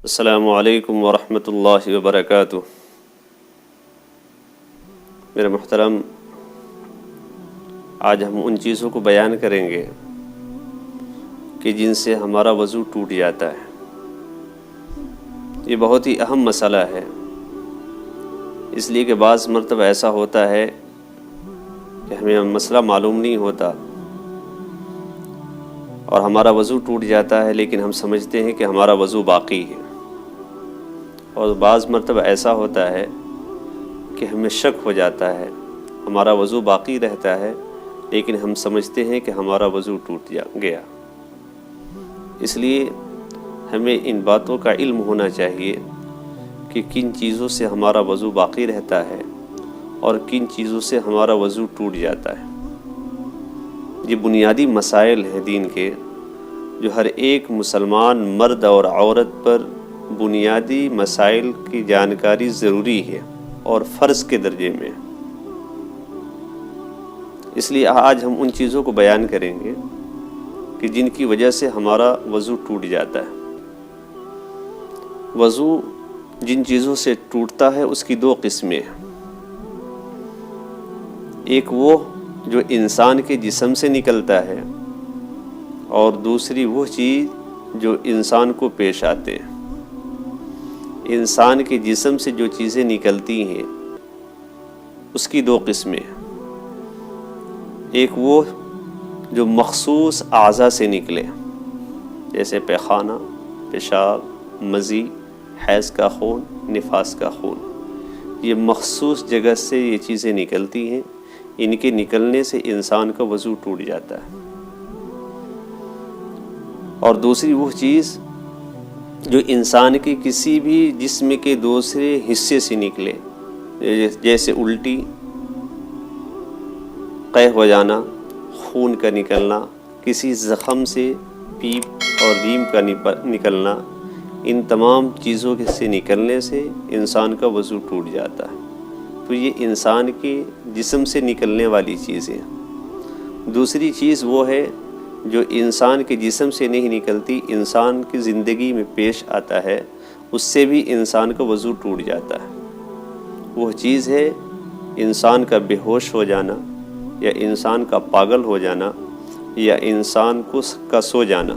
السلام علیکم ورحمۃ اللہ وبرکاتہ۔ میرے محترم، آج ہم ان چیزوں کو بیان کریں گے کہ جن سے ہمارا وضو ٹوٹ جاتا ہے۔ یہ بہت ہی اہم مسئلہ ہے، اس لیے کہ بعض مرتبہ ایسا ہوتا ہے کہ ہمیں مسئلہ معلوم نہیں ہوتا اور ہمارا وضو ٹوٹ جاتا ہے، لیکن ہم سمجھتے ہیں کہ ہمارا وضو باقی ہے۔ اور بعض مرتبہ ایسا ہوتا ہے کہ ہمیں شک ہو جاتا ہے، ہمارا وضو باقی رہتا ہے لیکن ہم سمجھتے ہیں کہ ہمارا وضو ٹوٹ گیا۔ اس لیے ہمیں ان باتوں کا علم ہونا چاہیے کہ کن چیزوں سے ہمارا وضو باقی رہتا ہے اور کن چیزوں سے ہمارا وضو ٹوٹ جاتا ہے۔ یہ بنیادی مسائل ہیں دین کے، جو ہر ایک مسلمان مرد اور عورت پر بنیادی مسائل کی جانکاری ضروری ہے اور فرض کے درجے میں۔ اس لیے آج ہم ان چیزوں کو بیان کریں گے کہ جن کی وجہ سے ہمارا وضو ٹوٹ جاتا ہے۔ وضو جن چیزوں سے ٹوٹتا ہے اس کی دو قسمیں ہیں۔ ایک وہ جو انسان کے جسم سے نکلتا ہے، اور دوسری وہ چیز جو انسان کو پیش آتے ہیں۔ انسان کے جسم سے جو چیزیں نکلتی ہیں اس کی دو قسمیں ہیں۔ ایک وہ جو مخصوص اعضاء سے نکلے، جیسے پیخانہ، پیشاب، مزی، حیض کا خون، نفاس کا خون۔ یہ مخصوص جگہ سے یہ چیزیں نکلتی ہیں، ان کے نکلنے سے انسان کا وضو ٹوٹ جاتا ہے۔ اور دوسری وہ چیز جو انسان کے کسی بھی جسم کے دوسرے حصے سے نکلے، جیسے الٹی، قے ہو جانا، خون کا نکلنا، کسی زخم سے پیپ اور ریم کا نکلنا، ان تمام چیزوں سے نکلنے سے انسان کا وضو ٹوٹ جاتا ہے۔ تو یہ انسان کے جسم سے نکلنے والی چیزیں۔ دوسری چیز وہ ہے جو انسان کے جسم سے نہیں نکلتی، انسان کی زندگی میں پیش آتا ہے، اس سے بھی انسان کا وضو ٹوٹ جاتا ہے۔ وہ چیز ہے انسان کا بے ہوش ہو جانا، یا انسان کا پاگل ہو جانا، یا انسان کا سو جانا۔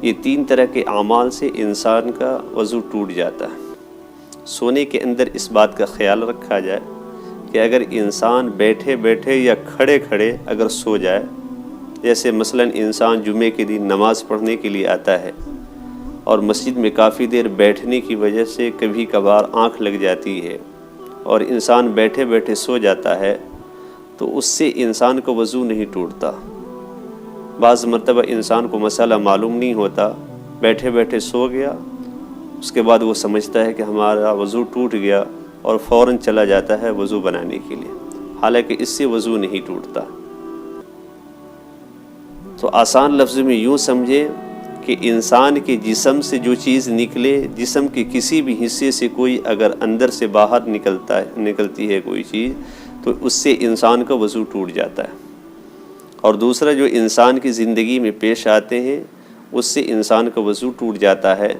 یہ تین طرح کے اعمال سے انسان کا وضو ٹوٹ جاتا ہے۔ سونے کے اندر اس بات کا خیال رکھا جائے کہ اگر انسان بیٹھے بیٹھے یا کھڑے کھڑے اگر سو جائے، جیسے مثلاً انسان جمعے کے دن نماز پڑھنے کے لیے آتا ہے اور مسجد میں کافی دیر بیٹھنے کی وجہ سے کبھی کبھار آنکھ لگ جاتی ہے اور انسان بیٹھے بیٹھے سو جاتا ہے، تو اس سے انسان کا وضو نہیں ٹوٹتا۔ بعض مرتبہ انسان کو مسئلہ معلوم نہیں ہوتا، بیٹھے بیٹھے سو گیا، اس کے بعد وہ سمجھتا ہے کہ ہمارا وضو ٹوٹ گیا اور فوراً چلا جاتا ہے وضو بنانے کے لیے، حالانکہ اس سے وضو نہیں ٹوٹتا۔ تو آسان لفظ میں یوں سمجھے کہ انسان کے جسم سے جو چیز نکلے، جسم کے کسی بھی حصے سے کوئی اگر اندر سے باہر نکلتی ہے کوئی چیز، تو اس سے انسان کا وضو ٹوٹ جاتا ہے۔ اور دوسرا جو انسان کی زندگی میں پیش آتے ہیں، اس سے انسان کا وضو ٹوٹ جاتا ہے۔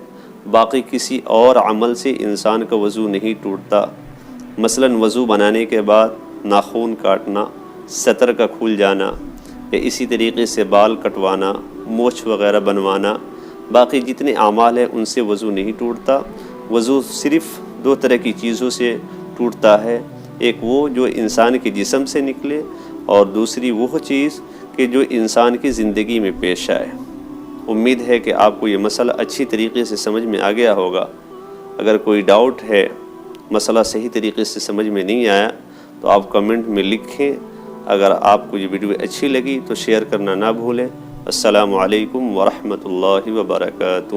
باقی کسی اور عمل سے انسان کا وضو نہیں ٹوٹتا۔ مثلاً وضو بنانے کے بعد ناخن کاٹنا، سطر کا کھل جانا، یا اسی طریقے سے بال کٹوانا، مونچھ وغیرہ بنوانا، باقی جتنے اعمال ہیں ان سے وضو نہیں ٹوٹتا۔ وضو صرف دو طرح کی چیزوں سے ٹوٹتا ہے، ایک وہ جو انسان کے جسم سے نکلے، اور دوسری وہ چیز کہ جو انسان کی زندگی میں پیش آئے۔ امید ہے کہ آپ کو یہ مسئلہ اچھی طریقے سے سمجھ میں آ گیا ہوگا۔ اگر کوئی ڈاؤٹ ہے، مسئلہ صحیح طریقے سے سمجھ میں نہیں آیا، تو آپ کمنٹ میں لکھیں۔ اگر آپ کو یہ ویڈیو اچھی لگی تو شیئر کرنا نہ بھولیں۔ السلام علیکم ورحمۃ اللہ وبرکاتہ۔